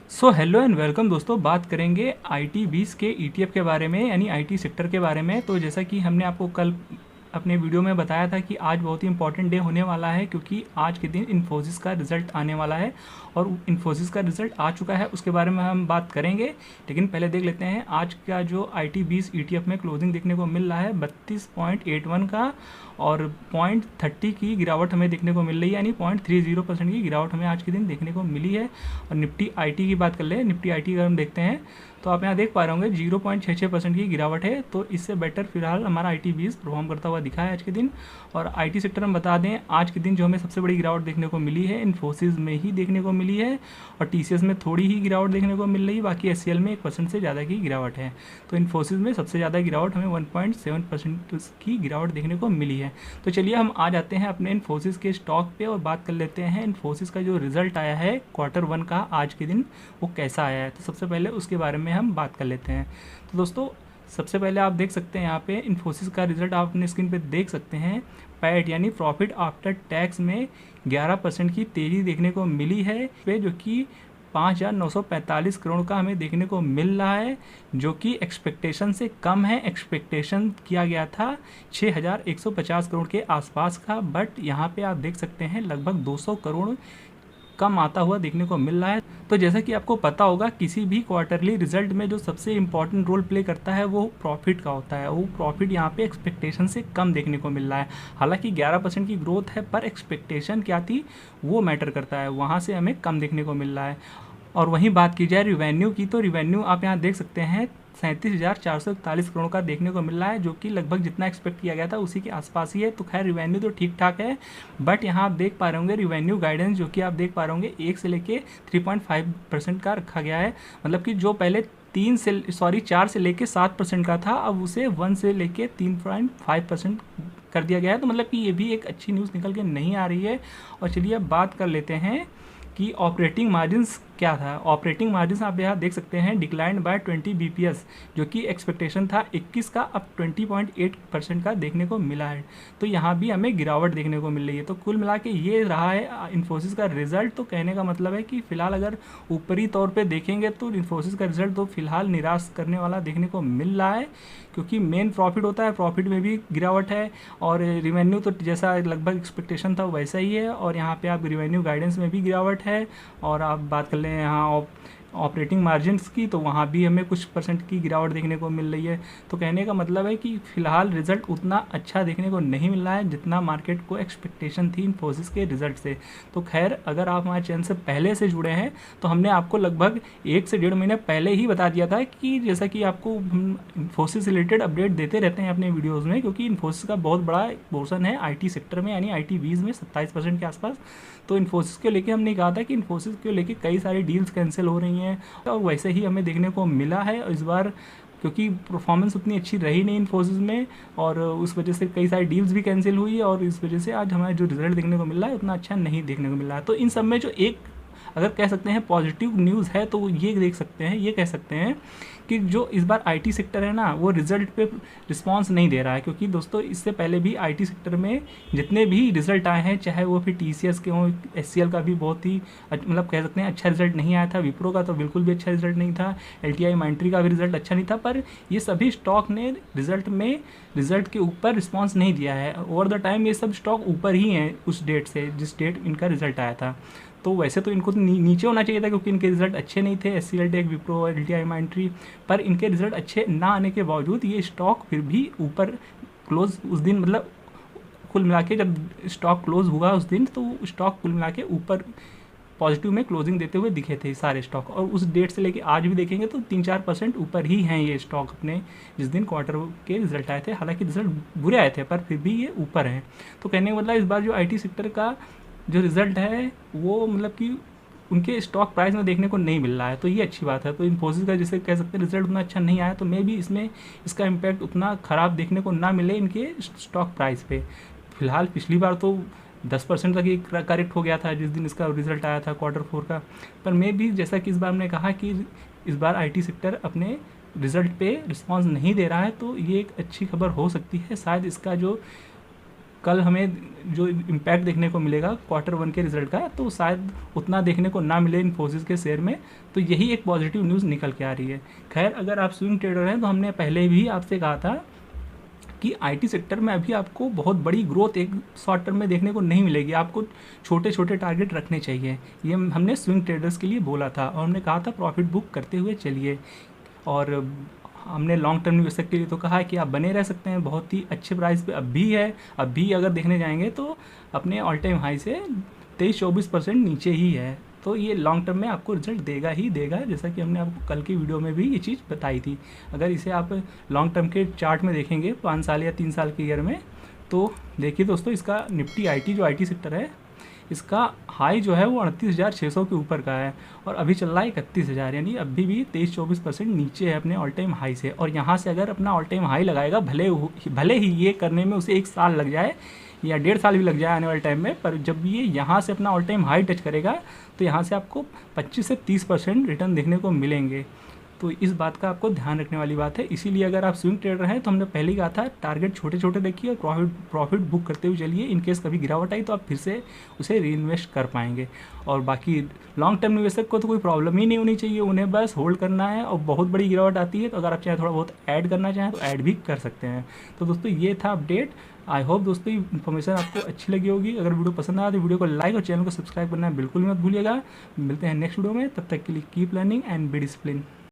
So hello and welcome दोस्तों। बात करेंगे आईटी 20 के ईटीएफ के बारे में, यानी आईटी सेक्टर के बारे में। तो जैसा कि हमने आपको कल अपने वीडियो में बताया था कि आज बहुत ही इंपॉर्टेंट डे होने वाला है, क्योंकि आज के दिन इन्फोसिस का रिजल्ट आने वाला है और इन्फोसिस का रिजल्ट आ चुका है, उसके बारे में हम बात करेंगे। लेकिन पहले देख लेते हैं आज का जो आईटी 20 ईटीएफ में क्लोजिंग देखने को मिल रहा है 32.81 का, और 0.30 की गिरावट हमें देखने को मिल रही है, यानी 0.30% की गिरावट हमें आज के दिन देखने को मिली है। और निफ्टी आईटी की बात कर ले, निफ्टी आईटी अगर हम देखते हैं तो आप यहाँ देख पा रहे होंगे 0.66% की गिरावट है। तो इससे बेटर फिलहाल हमारा आईटी 20 परफॉर्म करता हुआ दिखा है आज के दिन। और आईटी सेक्टर में बता दें, आज के दिन जो हमें सबसे बड़ी गिरावट देखने को मिली है इन्फोसिस में ही देखने को मिली है, और टीसीएस में थोड़ी ही गिरावट देखने को मिल रही है, बाकी एचसीएल में 1% से ज़्यादा की गिरावट है। तो इन्फोसिस में सबसे ज़्यादा गिरावट हमें 1.7% की गिरावट देखने को मिली है। तो चलिए हम आ जाते हैं अपने इन्फोसिस के स्टॉक पे और बात कर लेते हैं इन्फोसिस का जो रिजल्ट आया है Q1 का आज के दिन वो कैसा आया है। तो सबसे पहले उसके बारे में हम बात कर लेते हैं। तो दोस्तों सबसे पहले आप देख सकते हैं यहाँ पे इन्फोसिस का रिजल्ट आप अपने स्क्रीन पे देख सकते हैं। पैट यानी प्रॉफिट आफ्टर टैक्स में 11% की तेज़ी देखने को मिली है, पे जो कि 5,945 करोड़ का हमें देखने को मिल रहा है, जो कि एक्सपेक्टेशन से कम है। एक्सपेक्टेशन किया गया था 6,150 करोड़ के आसपास का, बट यहाँ पे आप देख सकते हैं लगभग 200 करोड़ कम आता हुआ देखने को मिल रहा है। तो जैसा कि आपको पता होगा, किसी भी क्वार्टरली रिजल्ट में जो सबसे इंपॉर्टेंट रोल प्ले करता है वो प्रॉफिट का होता है। वो प्रॉफिट यहाँ पे एक्सपेक्टेशन से कम देखने को मिल रहा है। हालांकि 11% की ग्रोथ है, पर एक्सपेक्टेशन क्या थी वो मैटर करता है, वहाँ से हमें कम देखने को मिल रहा है। और वहीं बात की जाए रिवेन्यू की, तो रिवेन्यू आप यहाँ देख सकते हैं 37,441 करोड़ का देखने को मिल रहा है, जो कि लगभग जितना एक्सपेक्ट किया गया था उसी के आसपास ही है। तो खैर रिवेन्यू तो ठीक ठाक है, बट यहाँ आप देख पा रहे होंगे रिवेन्यू गाइडेंस जो कि आप देख पा रहे होंगे 1 से लेके 3.5% का रखा गया है। मतलब कि जो पहले 4 से लेके 7% का था, अब उसे 1 से लेके 3.5% कर दिया गया है। तो मतलब कि ये भी एक अच्छी न्यूज़ निकल के नहीं आ रही है। और चलिए अब बात कर लेते हैं कि ऑपरेटिंग मार्जिन्स क्या था। ऑपरेटिंग मार्जिन आप यहाँ देख सकते हैं डिक्लाइन बाय 20 बीपीएस, जो कि एक्सपेक्टेशन था 21 का, अब 20.8% का देखने को मिला है। तो यहाँ भी हमें गिरावट देखने को मिल रही है। तो कुल मिला के ये रहा है इन्फोसिस का रिजल्ट। तो कहने का मतलब है कि फिलहाल अगर ऊपरी तौर पे देखेंगे तो इन्फोसिस का रिजल्ट तो फिलहाल निराश करने वाला देखने को मिल रहा है, क्योंकि मेन प्रॉफिट होता है, प्रॉफिट में भी गिरावट है, और रिवेन्यू तो जैसा लगभग एक्सपेक्टेशन था वैसा ही है, और यहाँ पे आप रिवेन्यू गाइडेंस में भी गिरावट है। और आप बात कर लें यहाँ ऑपरेटिंग मार्जिन्स की, तो वहाँ भी हमें कुछ परसेंट की गिरावट देखने को मिल रही है। तो कहने का मतलब है कि फ़िलहाल रिज़ल्ट उतना अच्छा देखने को नहीं मिल रहा है जितना मार्केट को एक्सपेक्टेशन थी इन्फोसिस के रिज़ल्ट से। तो खैर अगर आप हमारे चैनल से पहले से जुड़े हैं तो हमने आपको लगभग 1 से 1.5 महीने पहले ही बता दिया था कि जैसा कि आपको हम इन्फोसिस से रिलेटेड अपडेट देते रहते हैं अपने वीडियोज़ में, क्योंकि इन्फोसिस का बहुत बड़ा पोर्सन है आईटी सेक्टर में, यानी आईटी 20 में 27% के आसपास। तो इन्फोसिस को लेके हमने कहा था कि इन्फोसिस को लेके कई सारी डील्स कैंसिल हो रही हैं, और वैसे ही हमें देखने को मिला है इस बार, क्योंकि परफॉर्मेंस उतनी अच्छी रही नहीं इन्फोसिस में, और उस वजह से कई सारी डील्स भी कैंसिल हुई, और इस वजह से आज हमें जो रिजल्ट देखने को मिल रहा है उतना अच्छा नहीं देखने को मिल रहा है। तो इन सब में जो एक अगर कह सकते हैं पॉजिटिव न्यूज़ है तो ये देख सकते हैं, ये कह सकते हैं कि जो इस बार आईटी सेक्टर है ना, वो रिज़ल्ट पे रिस्पांस नहीं दे रहा है। क्योंकि दोस्तों इससे पहले भी आईटी सेक्टर में जितने भी रिज़ल्ट आए हैं, चाहे वो फिर टीसीएस के हों, एचसीएल का भी बहुत ही मतलब कह सकते हैं अच्छा रिजल्ट नहीं आया था, विप्रो का तो बिल्कुल भी अच्छा रिजल्ट नहीं था, एलटीआई माइंट्री का भी रिजल्ट अच्छा नहीं था, पर ये सभी स्टॉक ने रिजल्ट के ऊपर रिस्पॉन्स नहीं दिया है। ओवर द टाइम ये सब स्टॉक ऊपर ही हैं उस डेट से जिस डेट इनका रिजल्ट आया था। तो वैसे तो इनको तो नीचे होना चाहिए था, क्योंकि इनके रिजल्ट अच्छे नहीं थे, एचसीएल टेक, विप्रो, एलटीआई माइंट्री, पर इनके रिजल्ट अच्छे ना आने के बावजूद ये स्टॉक फिर भी ऊपर क्लोज उस दिन, मतलब कुल मिला के जब स्टॉक क्लोज हुआ उस दिन, तो स्टॉक कुल मिला के ऊपर पॉजिटिव में क्लोजिंग देते हुए दिखे थे सारे स्टॉक। और उस डेट से लेके आज भी देखेंगे तो 3-4% ऊपर ही हैं ये स्टॉक अपने जिस दिन क्वार्टर के रिजल्ट आए थे। हालांकि रिजल्ट बुरे आए थे, पर फिर भी ये ऊपर हैं। तो कहने का मतलब इस बार जो आईटी सेक्टर का जो रिज़ल्ट है वो मतलब कि उनके स्टॉक प्राइस में देखने को नहीं मिल रहा है, तो ये अच्छी बात है। तो इन्फोसिस का जैसे कह सकते हैं रिजल्ट उतना अच्छा नहीं आया, तो मे भी इसमें इसका इम्पैक्ट उतना ख़राब देखने को ना मिले इनके स्टॉक प्राइस पे। फिलहाल पिछली बार तो 10% तक ही करेक्ट हो गया था जिस दिन इसका रिजल्ट आया था Q4 का, पर मे भी जैसा कि इस बार हमने कहा कि इस बार आईटी सेक्टर अपने रिजल्ट पे रिस्पॉन्स नहीं दे रहा है, तो ये एक अच्छी खबर हो सकती है। शायद इसका जो कल हमें जो इम्पैक्ट देखने को मिलेगा Q1 के रिजल्ट का, तो शायद उतना देखने को ना मिले इन्फोसिस के शेयर में। तो यही एक पॉजिटिव न्यूज़ निकल के आ रही है। खैर, अगर आप स्विंग ट्रेडर हैं तो हमने पहले भी आपसे कहा था कि आईटी सेक्टर में अभी आपको बहुत बड़ी ग्रोथ एक शॉर्ट टर्म में देखने को नहीं मिलेगी, आपको छोटे छोटे टारगेट रखने चाहिए। ये हमने स्विंग ट्रेडर्स के लिए बोला था और हमने कहा था प्रॉफिट बुक करते हुए चलिए। और हमने लॉन्ग टर्म निवेशक के लिए तो कहा है कि आप बने रह सकते हैं, बहुत ही अच्छे प्राइस पे अब भी है। अब भी अगर देखने जाएंगे तो अपने ऑल टाइम हाई से 23-24% नीचे ही है। तो ये लॉन्ग टर्म में आपको रिजल्ट देगा ही देगा, जैसा कि हमने आपको कल की वीडियो में भी ये चीज़ बताई थी। अगर इसे आप लॉन्ग टर्म के चार्ट में देखेंगे 5 साल या 3 साल के ईयर में, तो देखिए दोस्तों, इसका निफ्टी आईटी जो आईटी सेक्टर है, इसका हाई जो है वो 38,600 के ऊपर का है और अभी चल रहा है 31,000, यानी अभी भी 23-24% नीचे है अपने ऑल टाइम हाई से। और यहाँ से अगर अपना ऑल टाइम हाई लगाएगा, भले ही ये करने में उसे 1 साल लग जाए या 1.5 साल भी लग जाए आने वाले टाइम में, पर जब ये यहाँ से अपना ऑल टाइम हाई टच करेगा तो यहाँ से आपको 25 से 30% रिटर्न देखने को मिलेंगे। तो इस बात का आपको ध्यान रखने वाली बात है। इसीलिए अगर आप स्विंग ट्रेडर हैं तो हमने पहले ही कहा था टारगेट छोटे छोटे रखिए और प्रॉफिट बुक करते हुए चलिए। इन केस कभी गिरावट आई तो आप फिर से उसे री इन्वेस्ट कर पाएंगे। और बाकी लॉन्ग टर्म निवेशक को तो कोई प्रॉब्लम ही नहीं होनी चाहिए, उन्हें बस होल्ड करना है। और बहुत बड़ी गिरावट आती है तो अगर आप चाहें थोड़ा बहुत ऐड करना चाहें तो ऐड भी कर सकते हैं। तो दोस्तों, ये था अपडेट। आई होप दोस्तों इन्फॉर्मेशन आपको अच्छी लगी होगी। अगर वीडियो पसंद आया तो वीडियो को लाइक और चैनल को सब्सक्राइब करना बिल्कुल मत भूलिएगा। मिलते हैं नेक्स्ट वीडियो में, तब तक के लिए keep learning and be discipline.